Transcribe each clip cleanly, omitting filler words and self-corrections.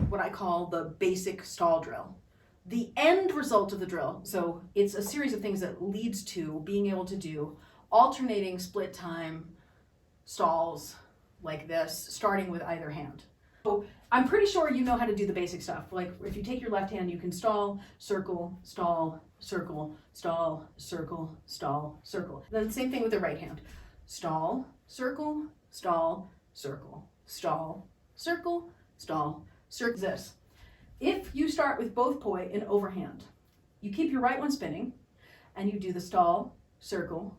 what I call the basic stall drill. The end result of the drill, so it's a series of things that leads to being able to do alternating split time stalls like this, starting with either hand. So I'm pretty sure you know how to do the basic stuff. Like if you take your left hand, you can stall, circle, stall, circle, stall, circle, stall, circle. Then same thing with the right hand. Stall, circle, stall, circle, stall, circle, stall, circle. This. If you start with both poi in overhand, you keep your right one spinning and you do the stall, circle,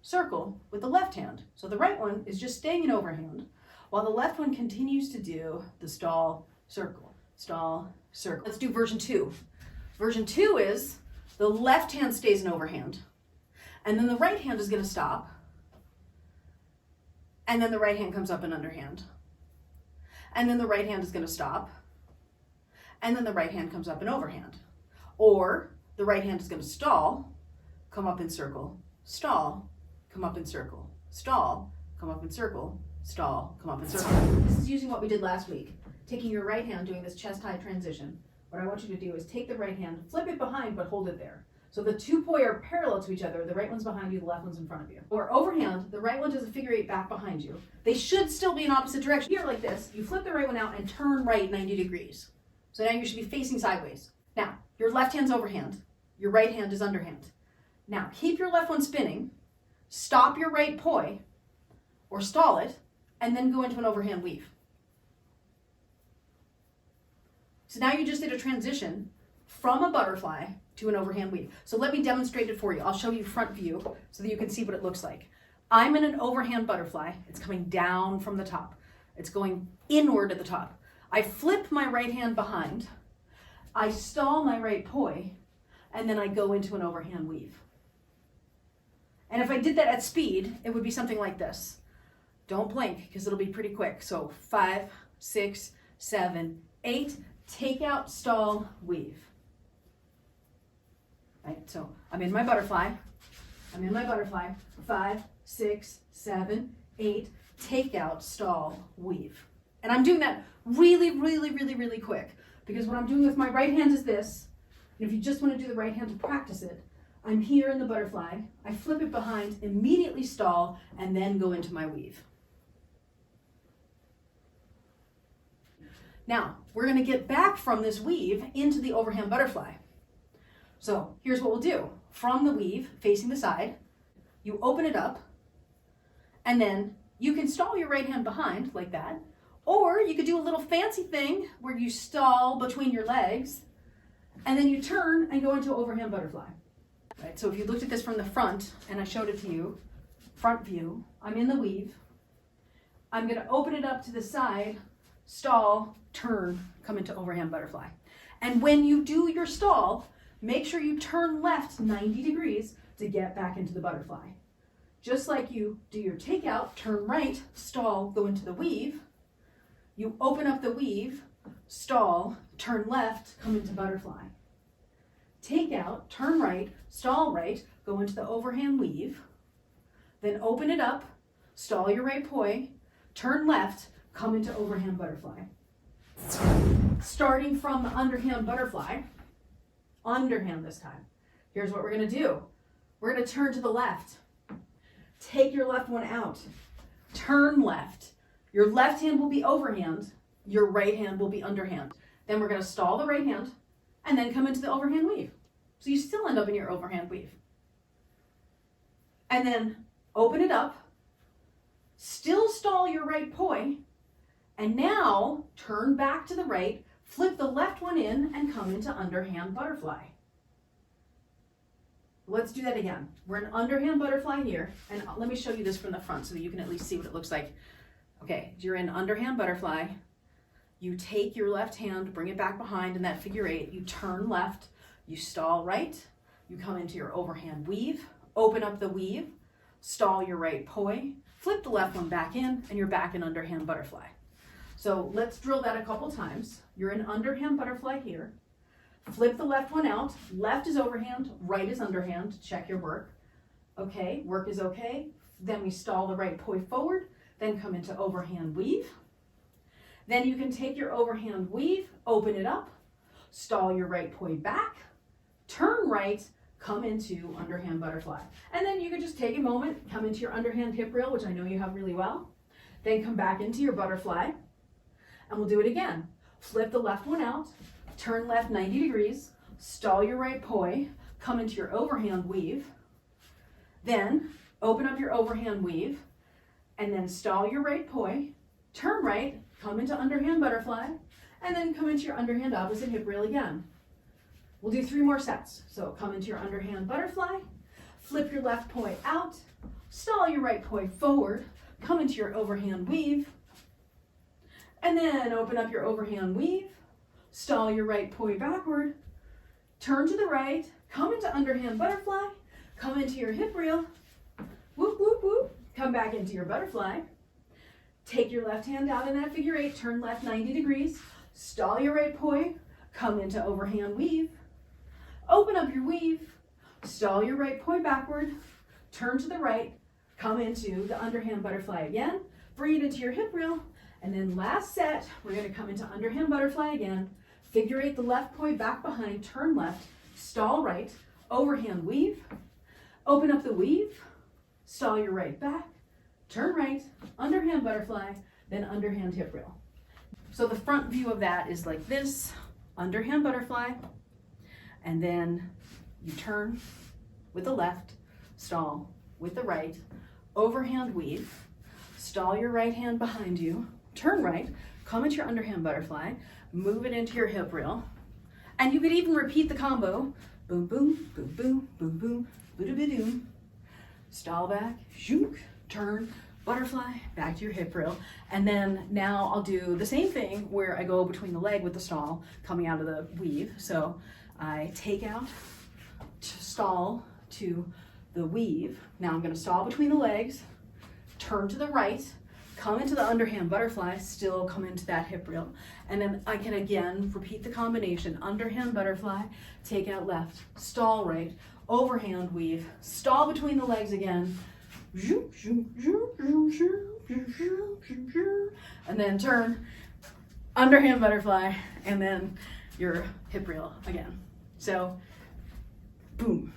circle with the left hand. So the right one is just staying in overhand while the left one continues to do the stall, circle, circle. Let's do version 2. Version 2 is the left hand stays in overhand and then the right hand is going to stop and then the right hand comes up in underhand and then the right hand is going to stop and then the right hand comes up in overhand. Or the right hand is going to stall, come up in circle, stall, come up in circle, stall, come up in circle, stall, come up in circle. This is using what we did last week, taking your right hand, doing this chest high transition. What I want you to do is take the right hand, flip it behind, but hold it there. So the two poi are parallel to each other. The right one's behind you, the left one's in front of you. Or overhand, the right one does a figure 8 back behind you. They should still be in opposite direction. Here like this, you flip the right one out and turn right 90 degrees. So now you should be facing sideways. Now, your left hand's overhand, your right hand is underhand. Now, keep your left one spinning, stop your right poi, or stall it, and then go into an overhand weave. So now you just did a transition from a butterfly to an overhand weave. So let me demonstrate it for you. I'll show you front view so that you can see what it looks like. I'm in an overhand butterfly. It's coming down from the top. It's going inward at the top. I flip my right hand behind, I stall my right poi, and then I go into an overhand weave. And if I did that at speed, it would be something like this. Don't blink, because it'll be pretty quick. So 5, 6, 7, 8, take out, stall, weave. Right, so I'm in my butterfly. 5, 6, 7, 8, take out, stall, weave. And I'm doing that really, really, really, really quick because what I'm doing with my right hand is this. And if you just want to do the right hand to practice it, I'm here in the butterfly. I flip it behind, immediately stall, and then go into my weave. Now, we're going to get back from this weave into the overhand butterfly. So here's what we'll do. From the weave, facing the side, you open it up, and then you can stall your right hand behind like that. Or you could do a little fancy thing where you stall between your legs and then you turn and go into overhand butterfly. Right, so if you looked at this from the front and I showed it to you, front view, I'm in the weave. I'm going to open it up to the side, stall, turn, come into overhand butterfly. And when you do your stall, make sure you turn left 90 degrees to get back into the butterfly. Just like you do your takeout, turn right, stall, go into the weave. You open up the weave, stall, turn left, come into butterfly. Take out, turn right, stall right, go into the overhand weave. Then open it up, stall your right poi, turn left, come into overhand butterfly. Starting from the underhand butterfly, underhand this time. Here's what we're going to do. We're going to turn to the left. Take your left one out. Turn left. Your left hand will be overhand, your right hand will be underhand. Then we're going to stall the right hand and then come into the overhand weave. So you still end up in your overhand weave. And then open it up, still stall your right poi, and now turn back to the right, flip the left one in and come into underhand butterfly. Let's do that again. We're in underhand butterfly here, and let me show you this from the front so that you can at least see what it looks like. Okay, you're in underhand butterfly. You take your left hand, bring it back behind in that figure 8. You turn left, you stall right, you come into your overhand weave, open up the weave, stall your right poi, flip the left one back in, and you're back in underhand butterfly. So let's drill that a couple times. You're in underhand butterfly here. Flip the left one out. Left is overhand, right is underhand. Check your work. Okay, work is okay. Then we stall the right poi forward, then come into overhand weave. Then you can take your overhand weave, open it up, stall your right poi back, turn right, come into underhand butterfly. And then you can just take a moment, come into your underhand hip reel, which I know you have really well. Then come back into your butterfly, and we'll do it again. Flip the left one out, turn left 90 degrees, stall your right poi, come into your overhand weave, then open up your overhand weave, and then stall your right poi, turn right, come into underhand butterfly, and then come into your underhand opposite hip reel again. We'll do 3 more sets. So come into your underhand butterfly, flip your left poi out, stall your right poi forward, come into your overhand weave, and then open up your overhand weave, stall your right poi backward, turn to the right, come into underhand butterfly, come into your hip reel, whoop, whoop, whoop, come back into your butterfly, take your left hand out in that figure 8, turn left 90 degrees, stall your right poi, come into overhand weave, open up your weave, stall your right poi backward, turn to the right, come into the underhand butterfly again, bring it into your hip reel, and then last set, we're going to come into underhand butterfly again, figure 8 the left poi back behind, turn left, stall right, overhand weave, open up the weave, stall your right back, turn right, underhand butterfly, then underhand hip reel. So the front view of that is like this, underhand butterfly, and then you turn with the left, stall with the right, overhand weave, stall your right hand behind you, turn right, come into your underhand butterfly, move it into your hip reel, and you could even repeat the combo, boom, boom, boom, boom, boom, boom, boo-da-ba-doom, stall back, zook, turn, butterfly, back to your hip reel, and then now I'll do the same thing where I go between the leg with the stall coming out of the weave. So I take out, stall to the weave. Now I'm going to stall between the legs, turn to the right, come into the underhand butterfly, still come into that hip reel, and then I can again repeat the combination, underhand butterfly, take out left, stall right, overhand weave, stall between the legs again, and then turn, underhand butterfly, and then your hip reel again. So, boom.